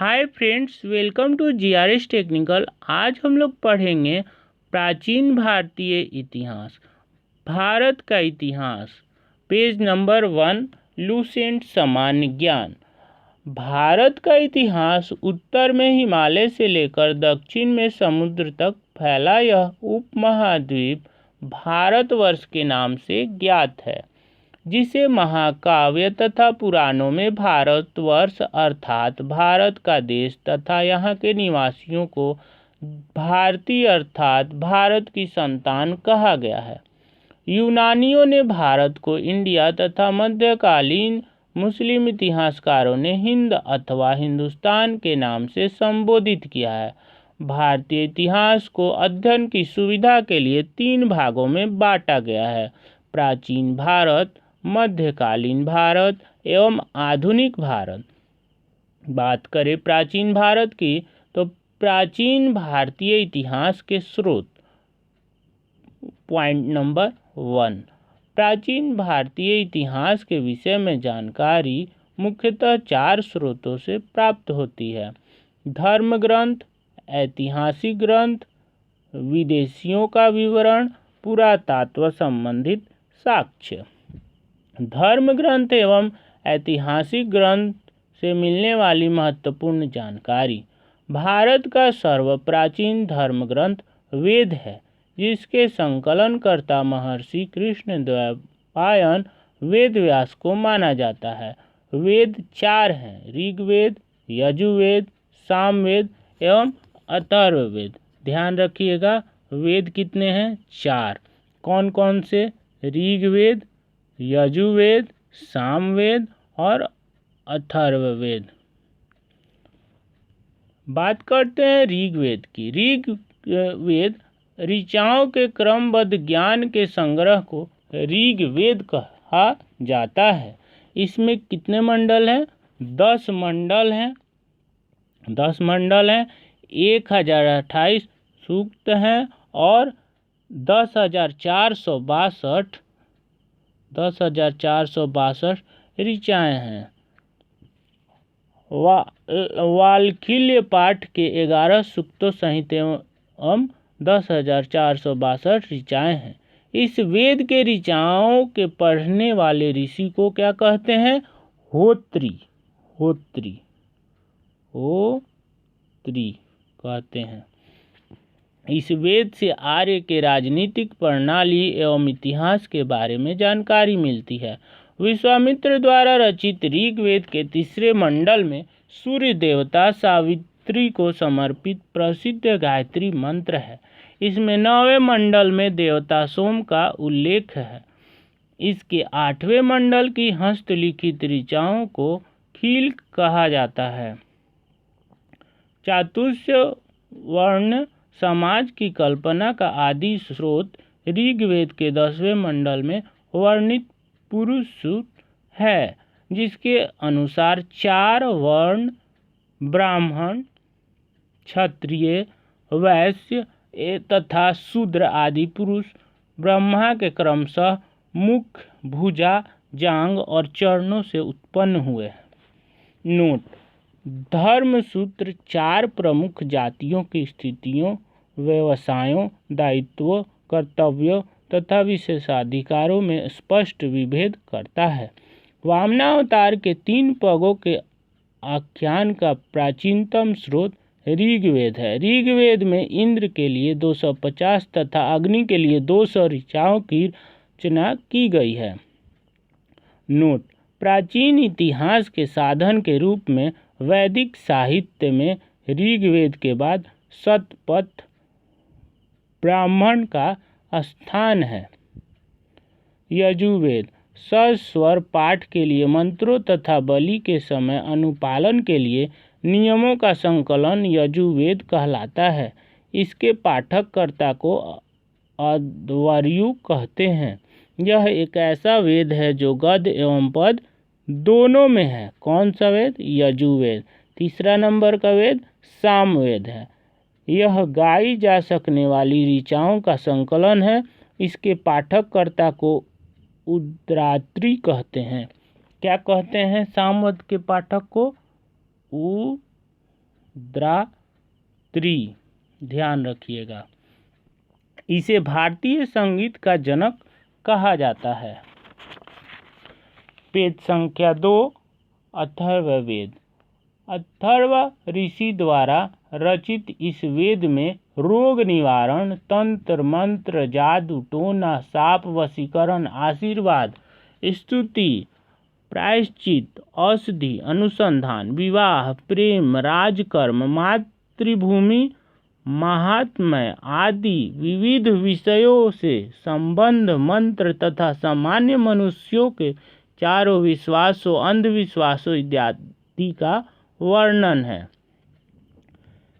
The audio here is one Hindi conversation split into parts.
Hi friends, welcome to GRS technical. आज हम लोग पढ़ेंगे प्राचीन भारतीय इतिहास, भारत का इतिहास। पेज नंबर 1, लूसेंट सामान्य ज्ञान। भारत का इतिहास उत्तर में हिमालय से लेकर दक्षिण में समुद्र तक फैला यह उपमहाद्वीप भारतवर्ष के नाम से ज्ञात है, जिसे महाकाव्य तथा पुराणों में भारतवर्ष अर्थात भारत का देश तथा यहाँ के निवासियों को भारतीय अर्थात भारत की संतान कहा गया है। यूनानियों ने भारत को इंडिया तथा मध्यकालीन मुस्लिम इतिहासकारों ने हिंद अथवा हिंदुस्तान के नाम से संबोधित किया है। भारतीय इतिहास को अध्ययन की सुविधा के लिए 3 भागों में बांटा गया है: प्राचीन भारत, मध्यकालीन भारत एवं आधुनिक भारत। बात करें प्राचीन भारत की, तो प्राचीन भारतीय इतिहास के स्रोत। पॉइंट नंबर 1, प्राचीन भारतीय इतिहास के विषय में जानकारी मुख्यतः 4 स्रोतों से प्राप्त होती है: धर्म ग्रंथ, ऐतिहासिक ग्रंथ, विदेशियों का विवरण, पुरातत्व संबंधित साक्ष्य। धर्म ग्रंथ एवं ऐतिहासिक ग्रंथ से मिलने वाली महत्वपूर्ण जानकारी। भारत का सर्वप्राचीन धर्म ग्रंथ वेद है, जिसके संकलनकर्ता महर्षि कृष्णद्वैपायन वेद व्यास को माना जाता है। वेद 4 हैं: ऋग्वेद, यजुर्वेद, सामवेद एवं अथर्ववेद। ध्यान रखिएगा, वेद कितने हैं? 4। कौन कौन से? ऋग्वेद, यजुर्वेद, सामवेद और अथर्ववेद। बात करते हैं ऋग्वेद की। ऋग्वेद ऋचाओं के क्रमबद्ध ज्ञान के संग्रह को ऋग्वेद कहा जाता है। इसमें कितने मंडल हैं? 10 मंडल हैं। 10 मंडल हैं, 1028 सूक्त हैं और 10,462 ऋचाएँ हैं। वाल्खील्य पाठ के 11 सूक्तों सहित एवं 10,462 ऋचाएँ हैं। इस वेद के ऋचाओं के पढ़ने वाले ऋषि को क्या कहते हैं? होत्री कहते हैं। इस वेद से आर्य के राजनीतिक प्रणाली एवं इतिहास के बारे में जानकारी मिलती है। विश्वामित्र द्वारा रचित ऋग्वेद के 3 मंडल में सूर्य देवता सावित्री को समर्पित प्रसिद्ध गायत्री मंत्र है। इसमें 9वें मंडल में देवता सोम का उल्लेख है। इसके 8वें मंडल की हस्तलिखित ऋचाओं को खील कहा जाता है। चातुर्य वर्ण समाज की कल्पना का आदि स्रोत ऋग्वेद के 10वें मंडल में वर्णित पुरुष सूक्त है, जिसके अनुसार 4 वर्ण ब्राह्मण, क्षत्रिय, वैश्य तथा शूद्र आदि पुरुष ब्रह्मा के क्रमशः मुख, भुजा, जांग और चरणों से उत्पन्न हुए हैं। नोट: धर्मसूत्र 4 प्रमुख जातियों की स्थितियों, व्यवसायों, दायित्वों, कर्तव्यों तथा विशेषाधिकारों में स्पष्ट विभेद करता है। वामनावतार के 3 पगों के आख्यान का प्राचीनतम स्रोत ऋग्वेद है। ऋग्वेद में इंद्र के लिए 250 तथा अग्नि के लिए 200 ऋचाओं की रचना की गई है। नोट: प्राचीन इतिहास के साधन के रूप में वैदिक साहित्य में ऋग्वेद के बाद शतपथ ब्राह्मण का स्थान है। यजुर्वेद सस्वर पाठ के लिए मंत्रों तथा बलि के समय अनुपालन के लिए नियमों का संकलन यजुर्वेद कहलाता है। इसके पाठककर्ता को अध्वर्यु कहते हैं। यह एक ऐसा वेद है जो गद्य एवं पद दोनों में है। कौन सा वेद? यजुर्वेद। 3 नंबर का वेद सामवेद है। यह गाई जा सकने वाली ऋचाओं का संकलन है। इसके पाठककर्ता को उद्रात्री कहते हैं। क्या कहते हैं सामवेद के पाठक को? सिद्धात्री, ध्यान रखिएगा। इसे भारतीय संगीत का जनक कहा जाता है। वेद संख्या 2, अथर्ववेद। अथर्व ऋषि द्वारा रचित इस वेद में रोग निवारण, तंत्र मंत्र, जादू टोना, शाप वशीकरण, आशीर्वाद, स्तुति, प्रायश्चित, औषधि, अनुसंधान, विवाह, प्रेम, राजकर्म, मातृभूमि, महात्म्य आदि विविध विषयों से संबंध, मंत्र तथा सामान्य मनुष्यों के चारों विश्वासों, अंधविश्वासों इत्यादि का वर्णन है।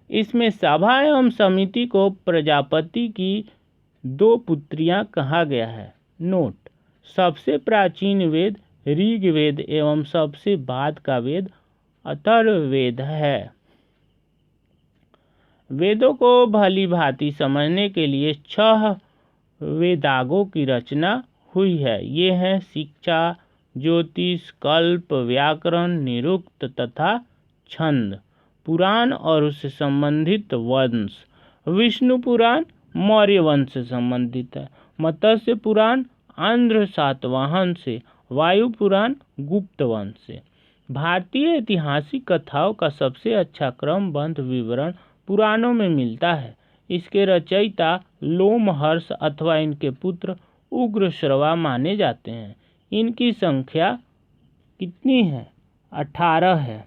इसमें सभा एवं समिति को प्रजापति की 2 पुत्रियां कहा गया है। नोट: सबसे प्राचीन वेद ऋग्वेद एवं सबसे बाद का वेद अथर्ववेद है। वेदों को भली भांति समझने के लिए 6 वेदांगों की रचना हुई है। ये हैं शिक्षा, ज्योतिष, कल्प, व्याकरण, निरुक्त तथा छंद। पुराण और उससे संबंधित वंश। विष्णु पुराण मौर्य वंश से संबंधित है। मत्स्य पुराण आंध्र सातवाहन से। वायु पुराण गुप्त वंश से। भारतीय ऐतिहासिक कथाओं का सबसे अच्छा क्रमबद्ध विवरण पुराणों में मिलता है। इसके रचयिता लोमहर्ष अथवा इनके पुत्र उग्रश्रवा माने जाते हैं। इनकी संख्या कितनी है? 18 है,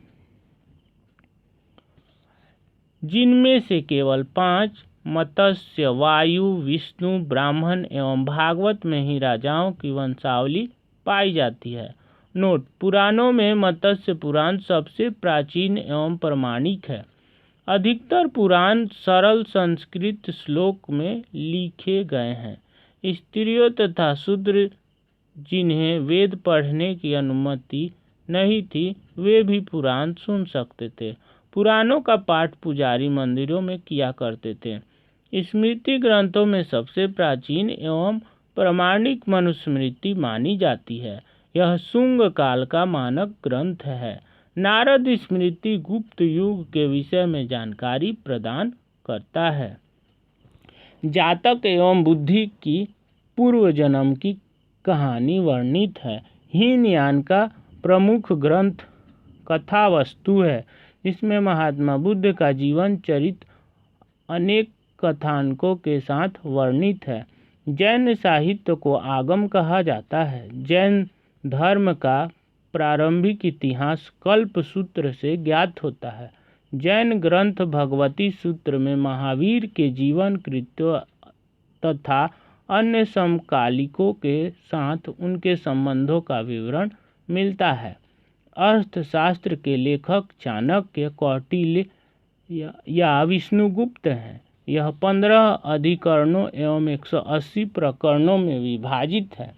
जिनमें से केवल 5 मत्स्य, वायु, विष्णु, ब्राह्मण एवं भागवत में ही राजाओं की वंशावली पाई जाती है। नोट: पुराणों में मत्स्य पुराण सबसे प्राचीन एवं प्रमाणिक है। अधिकतर पुराण सरल संस्कृत श्लोक में लिखे गए हैं। स्त्रियों तथा शूद्र जिन्हें वेद पढ़ने की अनुमति नहीं थी, वे भी पुराण सुन सकते थे। पुराणों का पाठ पुजारी मंदिरों में किया करते थे। स्मृति ग्रंथों में सबसे प्राचीन एवं प्रामाणिक मनुस्मृति मानी जाती है। यह शुंग काल का मानक ग्रंथ है। नारद स्मृति गुप्त युग के विषय में जानकारी प्रदान करता है। जातक एवं बुद्धि की पूर्व जन्म की कहानी वर्णित है। हीनयान का प्रमुख ग्रंथ कथावस्तु है, जिसमें महात्मा बुद्ध का जीवन चरित्र अनेक कथानकों के साथ वर्णित है। जैन साहित्य को आगम कहा जाता है। जैन धर्म का प्रारंभिक इतिहास कल्प सूत्र से ज्ञात होता है। जैन ग्रंथ भगवती सूत्र में महावीर के जीवन कृत्यों तथा अन्य समकालिकों के साथ उनके संबंधों का विवरण मिलता है। अर्थशास्त्र के लेखक चाणक्य, कौटिल्य या विष्णुगुप्त हैं। यह 15 अधिकरणों एवं 180 प्रकरणों में विभाजित है।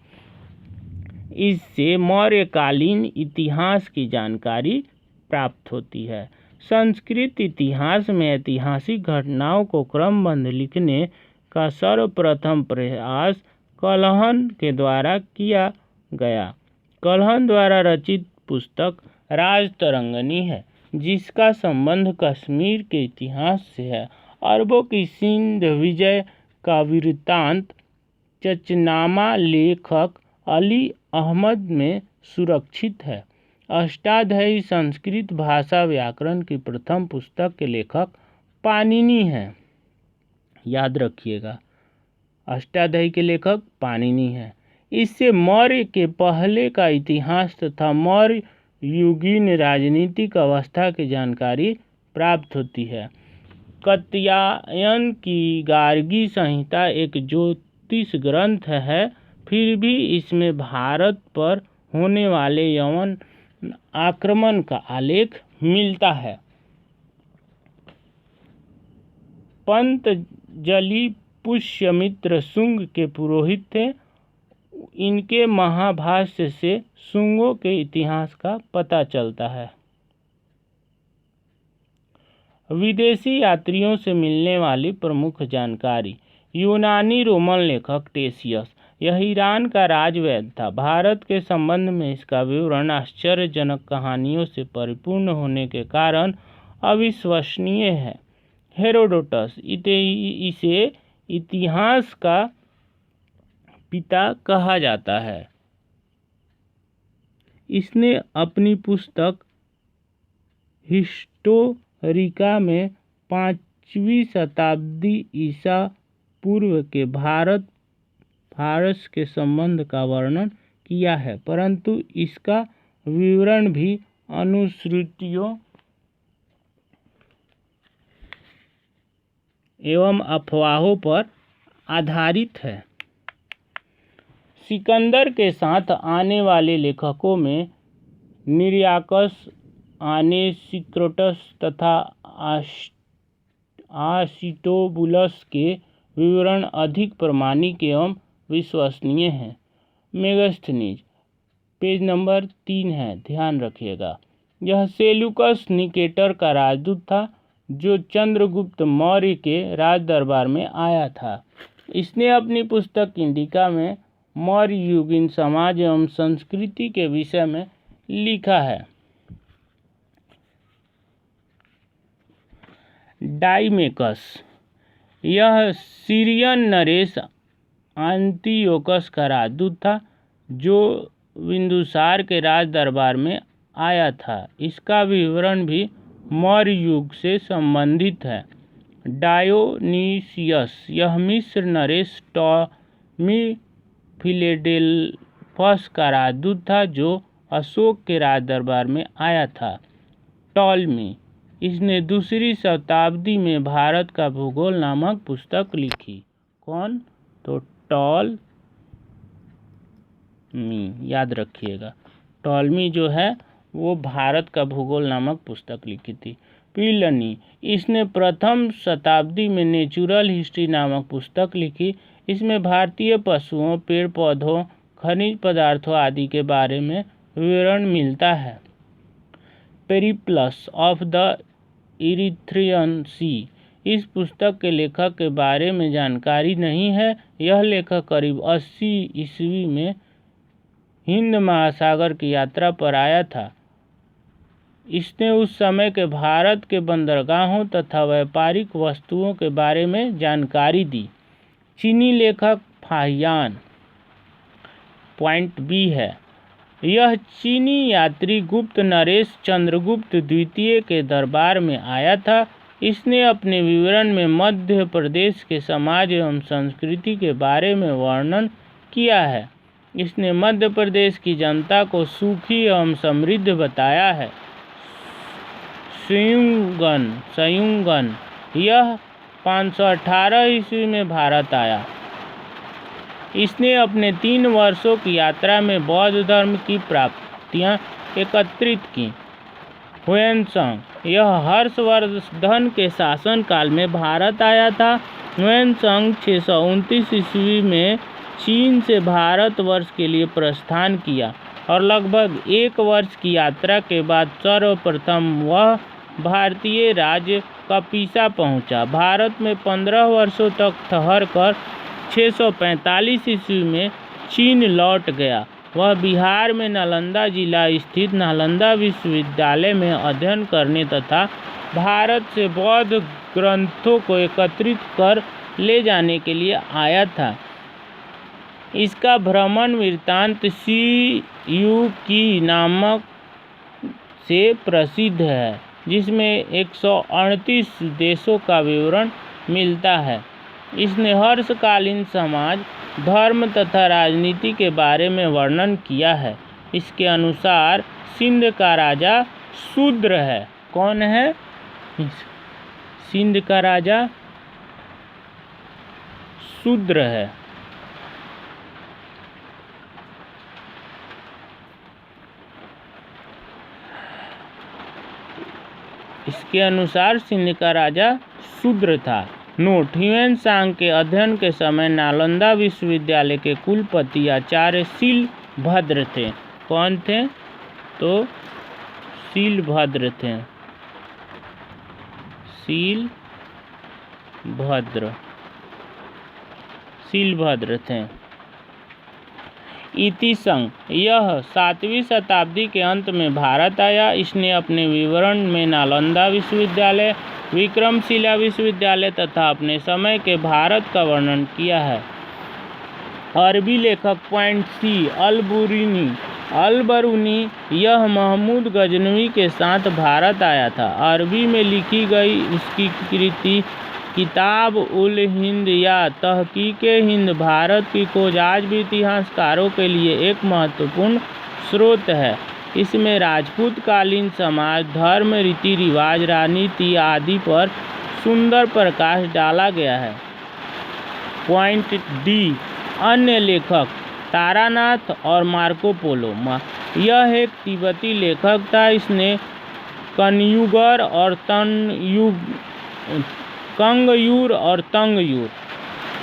इससे मौर्यकालीन इतिहास की जानकारी प्राप्त होती है। संस्कृत इतिहास में ऐतिहासिक घटनाओं को क्रमबद्ध लिखने का सर्वप्रथम प्रयास कल्हण के द्वारा किया गया। कल्हण द्वारा रचित पुस्तक राजतरंगिणी है, जिसका संबंध कश्मीर के इतिहास से है। अरबों की सिंध विजय का वृत्तांत चचनामा लेखक अली अहमद में सुरक्षित है। अष्टाध्यायी संस्कृत भाषा व्याकरण की प्रथम पुस्तक के लेखक पाणिनि हैं। याद रखिएगा, अष्टाध्यायी के लेखक पाणिनि हैं। इससे मौर्य के पहले का इतिहास तथा मौर्य युगीन राजनीतिक अवस्था की जानकारी प्राप्त होती है। कात्यायन की गार्गी संहिता एक ज्योतिष ग्रंथ है, फिर भी इसमें भारत पर होने वाले यवन आक्रमण का आलेख मिलता है। पंतजलि पुष्यमित्र शुंग के पुरोहित थे। इनके महाभाष्य से शुंगों के इतिहास का पता चलता है। विदेशी यात्रियों से मिलने वाली प्रमुख जानकारी। यूनानी रोमन लेखक टेसियस, यह ईरान का राजवैद्य था। भारत के संबंध में इसका विवरण आश्चर्यजनक कहानियों से परिपूर्ण होने के कारण अविश्वसनीय है। हेरोडोटस इसे इतिहास का पिता कहा जाता है। इसने अपनी पुस्तक हिस्टोरिका में 5वीं शताब्दी ईसा पूर्व के भारत फारस के संबंध का वर्णन किया है, परंतु इसका विवरण भी अनुश्रुतियों एवं अफवाहों पर आधारित है। सिकंदर के साथ आने वाले लेखकों में निरियाकस, आनेसिक्रोटस तथा आसिटोबुलस के विवरण अधिक प्रामाणिक एवं विश्वसनीय हैं। मेगास्थनीज पेज नंबर 3 है, ध्यान रखिएगा। यह सेल्यूकस निकेटर का राजदूत था जो चंद्रगुप्त मौर्य के राज दरबार में आया था। इसने अपनी पुस्तक इंडिका में मौर्य युगीन समाज एवं संस्कृति के विषय में लिखा है। डाइमेकस यह सीरियन नरेश एंटियोकस का राजदूत था जो बिंदुसार के राज दरबार में आया था। इसका विवरण भी मौर्य युग से संबंधित है। डायोनीसियस यह मिस्र नरेश टॉमी फिलेडेल्फस का राजदूत था जो अशोक के राज दरबार में आया था। टॉलमी इसने 2री शताब्दी में भारत का भूगोल नामक पुस्तक लिखी। कौन? तो टॉलमी, याद रखिएगा। टॉलमी जो है वो भारत का भूगोल नामक पुस्तक लिखी थी। प्लिनी इसने 1म शताब्दी में नेचुरल हिस्ट्री नामक पुस्तक लिखी। इसमें भारतीय पशुओं, पेड़ पौधों, खनिज पदार्थों आदि के बारे में विवरण मिलता है। पेरिप्लस ऑफ द इरिथ्रियन सी इस पुस्तक के लेखक के बारे में जानकारी नहीं है। यह लेखक करीब 80 ईस्वी में हिंद महासागर की यात्रा पर आया था। इसने उस समय के भारत के बंदरगाहों तथा व्यापारिक वस्तुओं के बारे में जानकारी दी। चीनी लेखक फाहियान पॉइंट बी है। यह चीनी यात्री गुप्त नरेश चंद्रगुप्त द्वितीय के दरबार में आया था। इसने अपने विवरण में मध्य प्रदेश के समाज एवं संस्कृति के बारे में वर्णन किया है। इसने मध्य प्रदेश की जनता को सुखी एवं समृद्ध बताया है। सयुंगन यह 518 ईस्वी में भारत आया। इसने अपने 3 वर्षों की यात्रा में बौद्ध धर्म की प्राप्तियां एकत्रित की। हुएनसांग यह हर्षवर्धन के शासनकाल में भारत आया था। हुएनसांग 629 ईस्वी में चीन से भारतवर्ष के लिए प्रस्थान किया और लगभग 1 वर्ष की यात्रा के बाद सर्वप्रथम वह भारतीय राज्य कपिसा पहुंचा। भारत में 15 वर्षों तक ठहरकर 645 ईस्वी में चीन लौट गया। वह बिहार में नालंदा जिला स्थित नालंदा विश्वविद्यालय में अध्ययन करने तथा भारत से बौद्ध ग्रंथों को एकत्रित कर ले जाने के लिए आया था। इसका भ्रमण वृत्तांत सीयूकी नामक से प्रसिद्ध है, जिसमें 138 देशों का विवरण मिलता है। इसने हर्षकालीन समाज, धर्म तथा राजनीति के बारे में वर्णन किया है। इसके अनुसार सिंध का राजा शूद्र है। कौन है? सिंध का राजा शूद्र है। इसके अनुसार सिंध का राजा शूद्र था। नोट: ह्वेनसांग के अध्ययन के समय नालंदा विश्वविद्यालय के कुलपति आचार्य शीलभद्र थे। कौन थे? तो शीलभद्र थे। शीलभद्र थे। इतिसंग यह 7वीं शताब्दी के अंत में भारत आया। इसने अपने विवरण में नालंदा विश्वविद्यालय, विक्रमशिला विश्वविद्यालय तथा अपने समय के भारत का वर्णन किया है। अरबी लेखक पॉइंट सी अल-बरूनी यह महमूद गजनवी के साथ भारत आया था। अरबी में लिखी गई उसकी कृति किताब उल हिंद या तहकीक-ए-हिंद भारत की खोज आज भी इतिहासकारों के लिए एक महत्वपूर्ण स्रोत है। इसमें राजपूत कालीन समाज, धर्म, रीति रिवाज, राजनीति आदि पर सुंदर प्रकाश डाला गया है। पॉइंट डी अन्य लेखक तारानाथ और मार्को पोलो। यह एक तिब्बती लेखक था। इसने कंगयूर और तंगयूर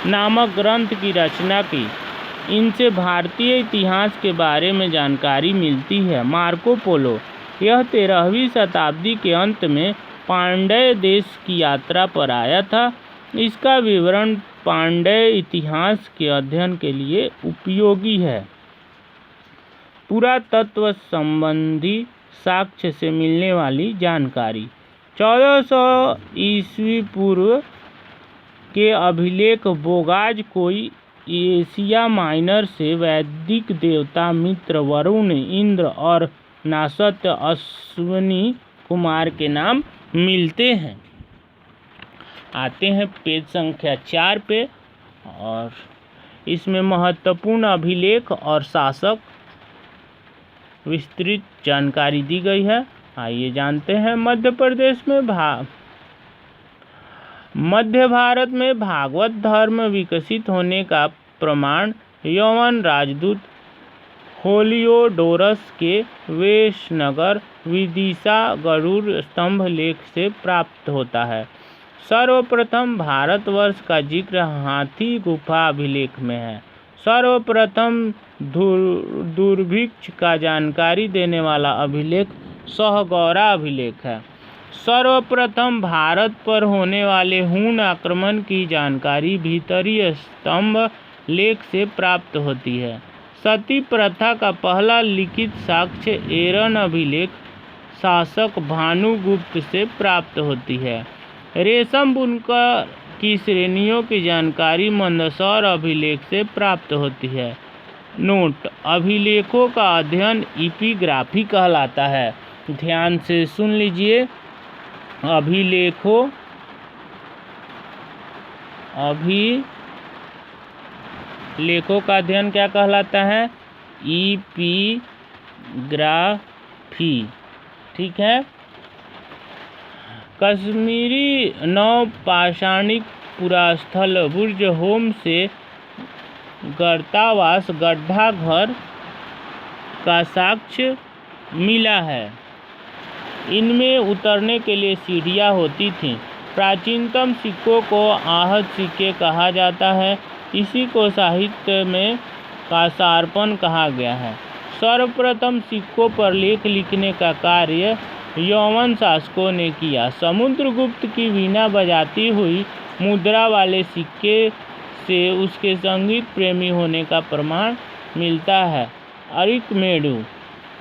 नामक ग्रंथ की रचना की। इनसे भारतीय इतिहास के बारे में जानकारी मिलती है। मार्को पोलो यह 13वीं शताब्दी के अंत में पांड्य देश की यात्रा पर आया था। इसका विवरण पांड्य इतिहास के अध्ययन के लिए उपयोगी है। पुरातत्व संबंधी साक्ष्य से मिलने वाली जानकारी 1400 ईस्वी पूर्व के अभिलेख बोगाज कोई एशिया माइनर से वैदिक देवता मित्र, वरुण, इंद्र और नासत्य अश्विनी कुमार के नाम मिलते हैं। आते हैं पेज संख्या 4 पे और इसमें महत्वपूर्ण अभिलेख और शासक विस्तृत जानकारी दी गई है। आइए जानते हैं। मध्य भारत में भागवत धर्म विकसित होने का प्रमाण यवन राजदूत हेलियोडोरस के वेशनगर विदिशा गरुड़ स्तंभ लेख से प्राप्त होता है। सर्वप्रथम भारतवर्ष का जिक्र हाथी गुफा अभिलेख में है। सर्वप्रथम दुर्भिक्ष का जानकारी देने वाला अभिलेख सहगौरा अभिलेख है। सर्वप्रथम भारत पर होने वाले हूण आक्रमण की जानकारी भीतरी स्तंभ लेख से प्राप्त होती है। सती प्रथा का पहला लिखित साक्ष्य एरन अभिलेख शासक भानुगुप्त से प्राप्त होती है। रेशम बुनकर की श्रेणियों की जानकारी मंदसौर अभिलेख से प्राप्त होती है। नोट: अभिलेखों का अध्ययन एपिग्राफी कहलाता है। ध्यान से सुन लीजिए। अभिलेखों का अध्ययन क्या कहलाता है? एपिग्राफी। ठीक है। कश्मीरी नवपाषाणिक पुरास्थल बुर्ज होम से गर्तावास गड्ढा घर का साक्ष्य मिला है। इनमें उतरने के लिए सीढ़ियाँ होती थीं। प्राचीनतम सिक्कों को आहत सिक्के कहा जाता है। इसी को साहित्य में कांसार्पण कहा गया है। सर्वप्रथम सिक्कों पर लेख लिखने का कार्य यवन शासकों ने किया। समुद्रगुप्त की वीणा बजाती हुई मुद्रा वाले सिक्के से उसके संगीत प्रेमी होने का प्रमाण मिलता है। अरिकमेडु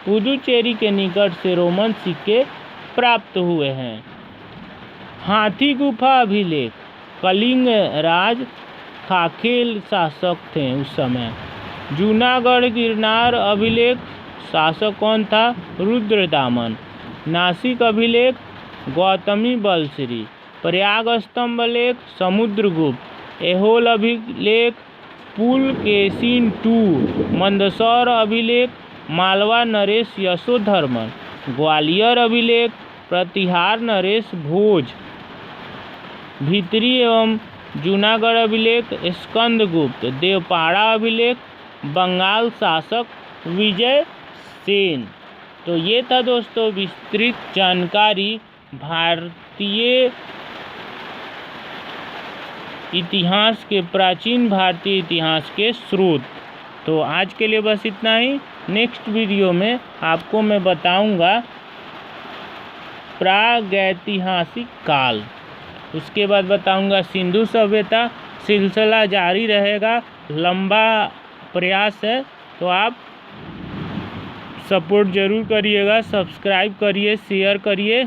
पुदुचेरी के निकट से रोमन सिक्के प्राप्त हुए हैं। हाथी गुफा अभिलेख कलिंग राज खाखेल शासक थे उस समय। जूनागढ़ गिरनार अभिलेख शासक कौन था? रुद्रदामन। नासिक अभिलेख गौतमी बलश्री। प्रयाग स्तंभ लेख समुद्रगुप्त। ऐहोल अभिलेख पुलकेशिन II। मंदसौर अभिलेख मालवा नरेश यशोधर्मन। ग्वालियर अभिलेख प्रतिहार नरेश भोज। भीतरी एवं जूनागढ़ अभिलेख स्कंदगुप्त। देवपाड़ा अभिलेख बंगाल शासक विजय सेन। तो ये था दोस्तों विस्तृत जानकारी भारतीय इतिहास के, प्राचीन भारतीय इतिहास के स्रोत। तो आज के लिए बस इतना ही। नेक्स्ट वीडियो में आपको मैं बताऊंगा प्रागैतिहासिक काल, उसके बाद बताऊंगा सिंधु सभ्यता। सिलसिला जारी रहेगा, लंबा प्रयास है तो आप सपोर्ट ज़रूर करिएगा, सब्सक्राइब करिए, शेयर करिए।